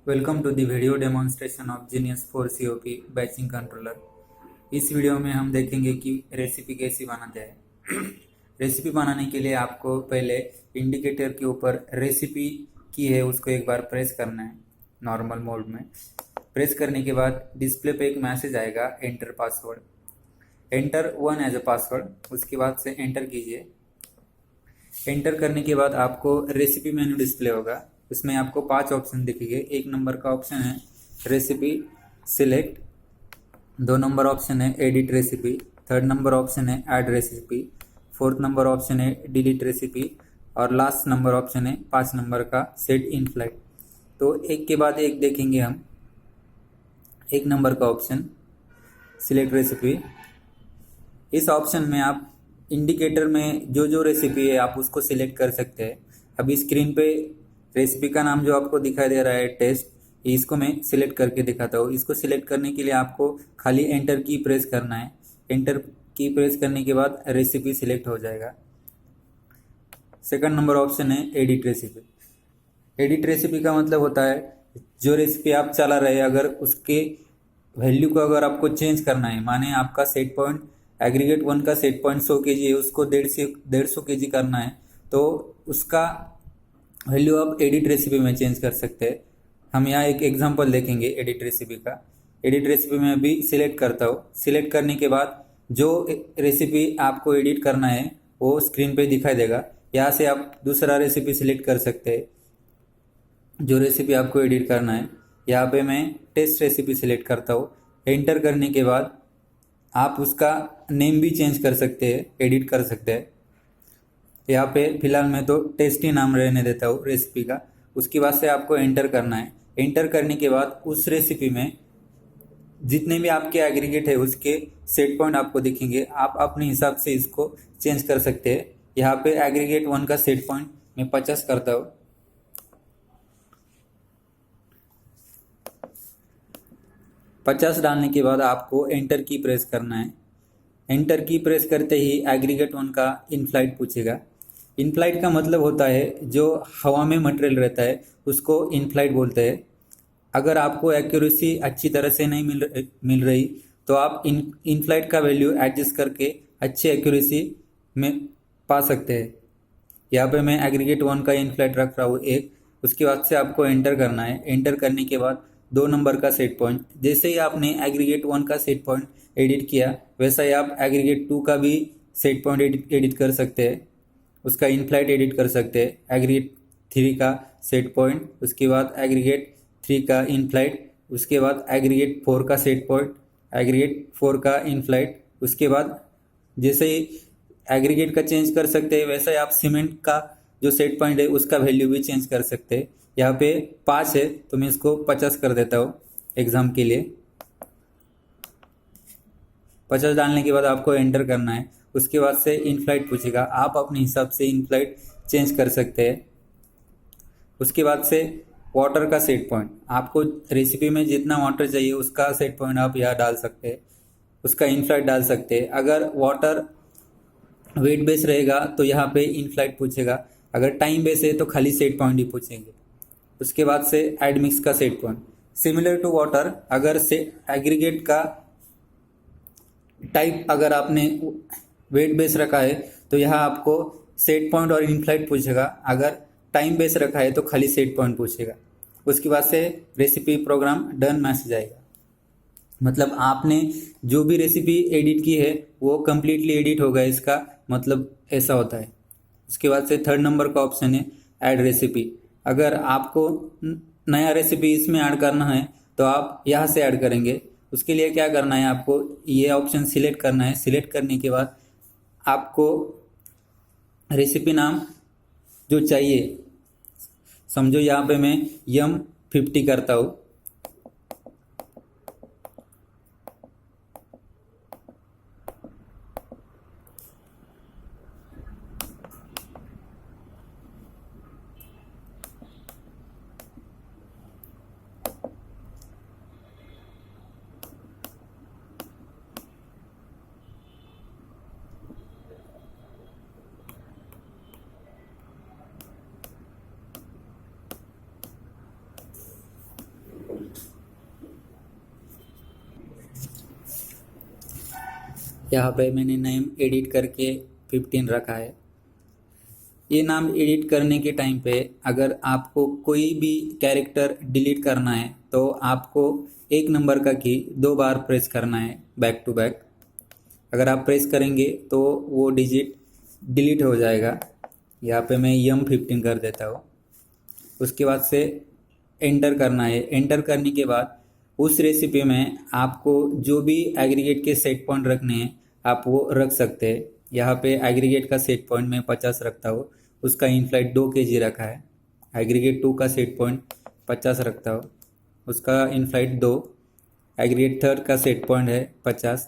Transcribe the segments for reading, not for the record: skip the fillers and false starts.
Welcome to the video demonstration of genius 4 COP batching controller. इस video में हम देखेंगे कि रेसिपी कैसी बनाते हैं। रेसिपी बनाने के लिए आपको पहले इंडिकेटर के ऊपर रेसिपी की है उसको एक बार प्रेस करना है नॉर्मल मोड में। प्रेस करने के बाद डिस्प्ले पे एक मैसेज आएगा, enter password, enter 1 as a password. उसके बाद से एंटर कीजिए। एंटर करने के बाद आपको रेसिपी मेन्यू डिस्प्ले होगा। उसमें आपको 5 ऑप्शन दिखेंगे। 1 नंबर का ऑप्शन है रेसिपी सिलेक्ट, 2 नंबर ऑप्शन है edit recipe, 3rd number option है add recipe, 4th number option है डिलीट रेसिपी और लास्ट नंबर ऑप्शन है 5 नंबर का सेट इन फ्लाइट। तो एक के बाद एक देखेंगे हम। 1 नंबर का ऑप्शन सिलेक्ट रेसिपी, इस ऑप्शन में आप इंडिकेटर में जो जो रेसिपी है आप उसको सिलेक्ट कर सकते हैं। अभी स्क्रीन पे रेसिपी का नाम जो आपको दिखाई दे रहा है टेस्ट, इसको मैं सिलेक्ट करके दिखाता हूँ। इसको सिलेक्ट करने के लिए आपको खाली एंटर की प्रेस करना है। एंटर की प्रेस करने के बाद रेसिपी सिलेक्ट हो जाएगा। 2nd नंबर ऑप्शन है एडिट रेसिपी। एडिट रेसिपी का मतलब होता है जो रेसिपी आप चला रहे हैं अगर उसके वैल्यू को अगर आपको चेंज करना है, माने आपका सेट पॉइंट एग्रीगेट 1 का सेट पॉइंट 100 kg है, उसको 150 kg करना है तो उसका वैल्यू आप एडिट रेसिपी में चेंज कर सकते हैं। हम यहाँ एक एग्जांपल देखेंगे एडिट रेसिपी का। एडिट रेसिपी में अभी सिलेक्ट करता हूँ। सिलेक्ट करने के बाद जो रेसिपी आपको एडिट करना है वो स्क्रीन पे दिखाई देगा। यहाँ से आप दूसरा रेसिपी सिलेक्ट कर सकते हैं जो रेसिपी आपको एडिट करना है। यहाँ पे मैं टेस्ट रेसिपी सिलेक्ट करता हूँ। एंटर करने के बाद आप उसका नेम भी चेंज कर सकते हैं, एडिट कर सकते हैं। यहाँ पे फिलहाल मैं तो टेस्टी नाम रहने देता हूँ रेसिपी का। उसके बाद से आपको एंटर करना है। एंटर करने के बाद उस रेसिपी में जितने भी आपके एग्रीगेट है उसके सेट पॉइंट आपको दिखेंगे। आप अपने हिसाब से इसको चेंज कर सकते हैं। यहाँ पे एग्रीगेट 1 का सेट पॉइंट मैं 50 करता हूँ। 50 डालने के बाद आपको एंटर की प्रेस करना है। एंटर की प्रेस करते ही एग्रीगेट 1 का इन फ्लाइट पूछेगा। इन फ्लाइट का मतलब होता है जो हवा में मटेरियल रहता है उसको इन फ्लाइट बोलते हैं। अगर आपको एक्यूरेसी अच्छी तरह से नहीं मिल रही तो आप इन फ्लाइट का वैल्यू एडजस्ट करके अच्छी एक्यूरेसी में पा सकते हैं। यहाँ पे मैं एग्रीगेट 1 का इन फ्लाइट रख रहा हूँ 1। उसके बाद से आपको एंटर करना है। एंटर करने के बाद 2 नंबर का सेट पॉइंट, जैसे ही आपने एग्रीगेट 1 का सेट पॉइंट एडिट किया वैसा ही आप एग्रीगेट 2 का भी सेट पॉइंट एडिट कर सकते हैं। उसका इन फ्लाइट एडिट कर सकते हैं। एग्रीगेट 3 का सेट पॉइंट, उसके बाद एग्रीगेट 3 का इन फ्लाइट, उसके बाद एग्रीगेट 4 का सेट पॉइंट, एग्रीगेट 4 का इन फ्लाइट। उसके बाद जैसे ही एग्रीगेट का चेंज कर सकते हैं वैसा ही आप सीमेंट का जो सेट पॉइंट है उसका वैल्यू भी चेंज कर सकते हैं। यहाँ पे 5 है तो मैं इसको 50 कर देता हूँ एग्जाम के लिए। 50 डालने के बाद आपको एंटर करना है। उसके बाद से इन फ्लाइट पूछेगा, आप अपने हिसाब से इन फ्लाइट चेंज कर सकते हैं। उसके बाद से वाटर का सेट पॉइंट, आपको रेसिपी में जितना वाटर चाहिए उसका सेट पॉइंट आप यहाँ डाल सकते हैं, उसका इन फ्लाइट डाल सकते हैं। अगर वाटर वेट बेस रहेगा तो यहाँ पे इन फ्लाइट पूछेगा। अगर टाइम बेस है तो खाली सेट पॉइंट ही पूछेंगे। उसके बाद से एड मिक्स का set point, similar to water. अगर से एग्रीगेट का टाइप अगर आपने वेट बेस रखा है तो यहाँ आपको सेट पॉइंट और इन फ्लाइट पूछेगा। अगर टाइम बेस रखा है तो खाली सेट पॉइंट पूछेगा। उसके बाद से रेसिपी प्रोग्राम डन मैसेज आएगा। मतलब आपने जो भी रेसिपी एडिट की है वो कम्प्लीटली एडिट होगा, इसका मतलब ऐसा होता है। उसके बाद से 3rd नंबर का ऑप्शन है ऐड रेसिपी। अगर आपको नया रेसिपी इसमें ऐड करना है तो आप यहाँ से ऐड करेंगे। उसके लिए क्या करना है, आपको ये ऑप्शन सिलेक्ट करना है। सिलेक्ट करने के बाद आपको रेसिपी नाम जो चाहिए, समझो यहाँ पे मैं यम 50 करता हूँ। यहाँ पे मैंने नेम एडिट करके 15 रखा है। ये नाम एडिट करने के टाइम पे अगर आपको कोई भी कैरेक्टर डिलीट करना है तो आपको 1 नंबर का की 2 बार प्रेस करना है बैक टू बैक। अगर आप प्रेस करेंगे तो वो डिजिट डिलीट हो जाएगा। यहाँ पे मैं M15 कर देता हूँ। उसके बाद से एंटर करना है। एंटर करने के बाद उस रेसिपी में आपको जो भी एग्रीगेट के सेट पॉइंट रखने हैं आप वो रख सकते हैं। यहाँ पे एग्रीगेट का सेट पॉइंट मैं 50 रखता हूँ। उसका इनफ्लाइट 2 kg रखा है। एग्रीगेट 2 का सेट पॉइंट 50 रखता हूँ, उसका इनफ्लाइट 2। एग्रीगेट 3 का सेट पॉइंट है 50,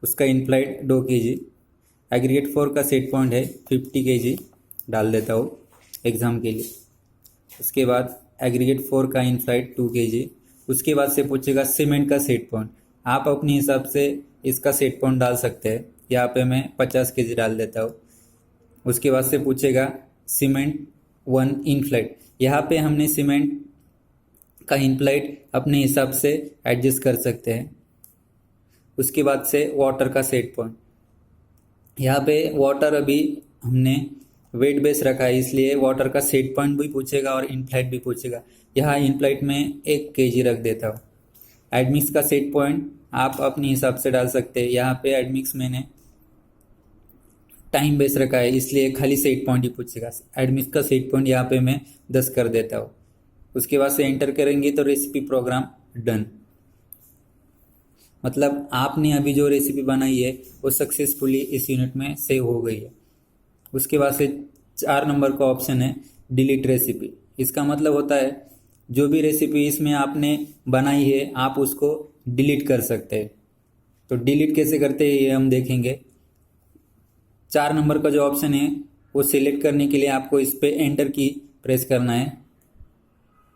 उसका इनफ्लाइट 2 kg। एग्रीगेट 4 का सेट पॉइंट है 50 kg डाल देता हूँ एग्ज़ाम के लिए। उसके बाद एग्रीगेट 4 का इनफ्लाइट 2 kg। उसके बाद से पूछेगा सीमेंट का सेट पॉइंट। आप अपने हिसाब से इसका सेट पॉइंट डाल सकते हैं। यहाँ पे मैं 50 kg डाल देता हूँ। उसके बाद से पूछेगा सीमेंट 1 इनफ्लाइट। यहाँ पे हमने सीमेंट का इनफ्लाइट अपने हिसाब से एडजस्ट कर सकते हैं। उसके बाद से वाटर का सेट पॉइंट। यहाँ पे वाटर अभी हमने वेट बेस रखा है इसलिए वाटर का सेट पॉइंट भी पूछेगा और इनफ्लाइट भी पूछेगा। यहाँ इनफ्लाइट में 1 kg रख देता हूँ। एडमिक्स का सेट पॉइंट आप अपने हिसाब से डाल सकते हैं। यहाँ पे एडमिक्स मैंने टाइम बेस रखा है इसलिए खाली सेट पॉइंट ही पूछेगा। एडमिक्स का सेट पॉइंट यहाँ पे मैं 10 कर देता हूँ। उसके बाद से एंटर करेंगे तो रेसिपी प्रोग्राम डन। मतलब आपने अभी जो रेसिपी बनाई है वो सक्सेसफुली इस यूनिट में सेव हो गई है। उसके बाद से 4 नंबर का ऑप्शन है डिलीट रेसिपी। इसका मतलब होता है जो भी रेसिपी इसमें आपने बनाई है आप उसको डिलीट कर सकते हैं। तो डिलीट कैसे करते हैं ये हम देखेंगे। 4 नंबर का जो ऑप्शन है वो सिलेक्ट करने के लिए आपको इस पर एंटर की प्रेस करना है।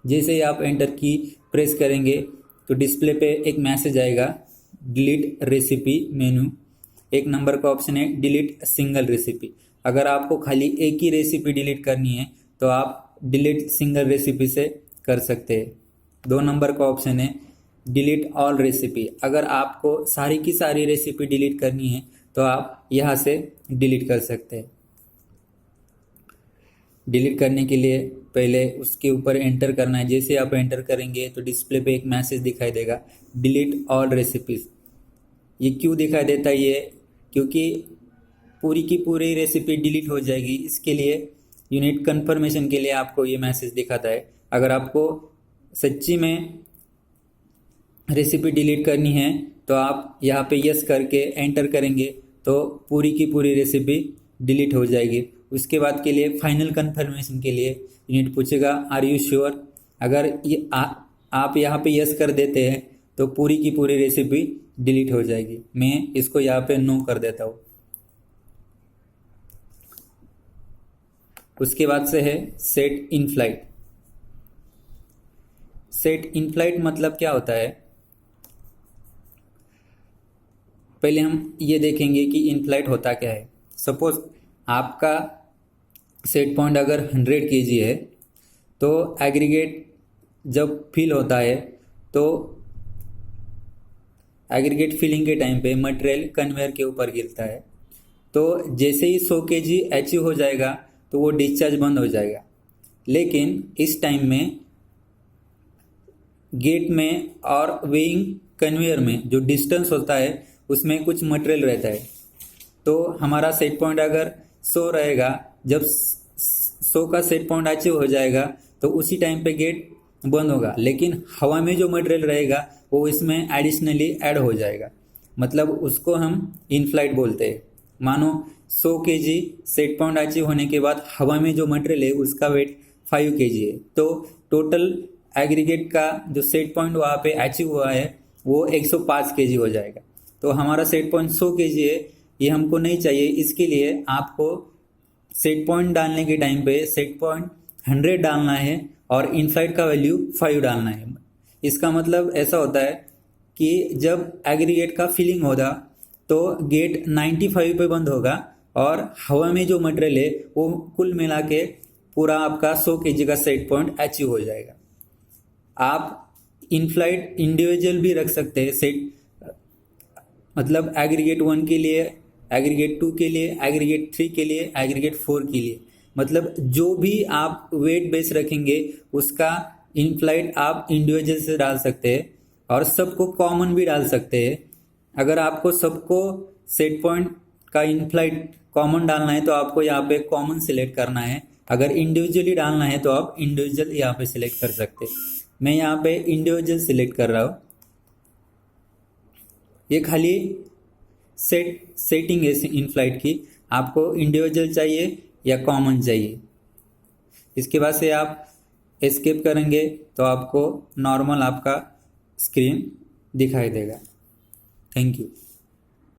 जैसे ही आप एंटर की प्रेस करेंगे तो डिस्प्ले पे एक मैसेज आएगा डिलीट रेसिपी मेनू। 1 नंबर का ऑप्शन है डिलीट सिंगल रेसिपी। अगर आपको खाली एक ही रेसिपी डिलीट करनी है तो आप डिलीट सिंगल रेसिपी से कर सकते हैं। 2 नंबर का ऑप्शन है डिलीट ऑल रेसिपी। अगर आपको सारी की सारी रेसिपी डिलीट करनी है तो आप यहाँ से डिलीट कर सकते हैं। डिलीट करने के लिए पहले उसके ऊपर एंटर करना है। जैसे आप एंटर करेंगे तो डिस्प्ले पे एक मैसेज दिखाई देगा डिलीट ऑल रेसिपीज़। ये क्यों दिखाई देता है ये क्योंकि पूरी की पूरी रेसिपी डिलीट हो जाएगी। इसके लिए यूनिट कंफर्मेशन के लिए आपको ये मैसेज दिखाता है। अगर आपको सच्ची में रेसिपी डिलीट करनी है तो आप यहाँ पे यस करके एंटर करेंगे तो पूरी की पूरी रेसिपी डिलीट हो जाएगी। उसके बाद के लिए फाइनल कंफर्मेशन के लिए यूनिट पूछेगा आर यू श्योर। अगर ये आप यहाँ पे यस कर देते हैं तो पूरी की पूरी रेसिपी डिलीट हो जाएगी। मैं इसको यहाँ पे नो कर देता हूँ। उसके बाद से है set in flight. Set in flight मतलब क्या होता है। पहले हम ये देखेंगे कि इन फ्लाइट होता क्या है। सपोज आपका सेट पॉइंट अगर 100 kg है तो एग्रीगेट जब फिल होता है तो एग्रीगेट फिलिंग के टाइम पे मटेरियल कन्वेयर के ऊपर गिरता है। तो जैसे ही 100 kg अचीव हो जाएगा तो वो डिस्चार्ज बंद हो जाएगा। लेकिन इस टाइम में गेट में और वेइंग कन्वेयर में जो डिस्टेंस होता है उसमें कुछ मटेरियल रहता है। तो हमारा सेट पॉइंट अगर 100 रहेगा, जब 100 का सेट पॉइंट अचीव हो जाएगा तो उसी टाइम पे गेट बंद होगा। लेकिन हवा में जो मटेरियल रहेगा वो इसमें एडिशनली ऐड हो जाएगा। मतलब उसको हम इन फ्लाइट बोलते हैं। मानो 100 kg सेट पॉइंट अचीव होने के बाद हवा में जो मटेरियल है उसका वेट 5 kg है। तो टोटल एग्रीगेट का जो सेट पॉइंट वहाँ पे अचीव हुआ है वो 105 kg हो जाएगा। तो हमारा सेट पॉइंट 100 kg है, ये हमको नहीं चाहिए। इसके लिए आपको सेट पॉइंट डालने के टाइम पे सेट पॉइंट 100 डालना है और इन फ्लाइट का वैल्यू 5 डालना है। इसका मतलब ऐसा होता है कि जब एग्रीगेट का फिलिंग होगा तो गेट 95 पे बंद होगा और हवा में जो मटेरियल है वो कुल मिला के पूरा आपका 100 kg का सेट पॉइंट अचीव हो जाएगा। आप इन फ्लाइट इंडिविजुअल भी रख सकते हैं। सेट मतलब एग्रीगेट 1 के लिए, एग्रीगेट 2 के लिए, एग्रीगेट 3 के लिए, एग्रीगेट 4 के लिए। मतलब जो भी आप वेट बेस रखेंगे उसका इनफ्लाइट आप इंडिविजुअल से डाल सकते हैं और सबको कॉमन भी डाल सकते हैं। अगर आपको सबको सेट पॉइंट का इनफ्लाइट कॉमन डालना है तो आपको यहाँ पे कॉमन सिलेक्ट करना है। अगर इंडिविजुअली डालना है तो आप इंडिविजुअल यहाँ पे सिलेक्ट कर सकते हैं। मैं यहाँ पे इंडिविजुअल सिलेक्ट कर रहा हूँ। ये खाली सेटिंग है इनफ्लाइट की, आपको इंडिविजुअल चाहिए या कॉमन चाहिए। इसके बाद से आप एस्केप करेंगे तो आपको नॉर्मल आपका स्क्रीन दिखाई देगा। Thank you.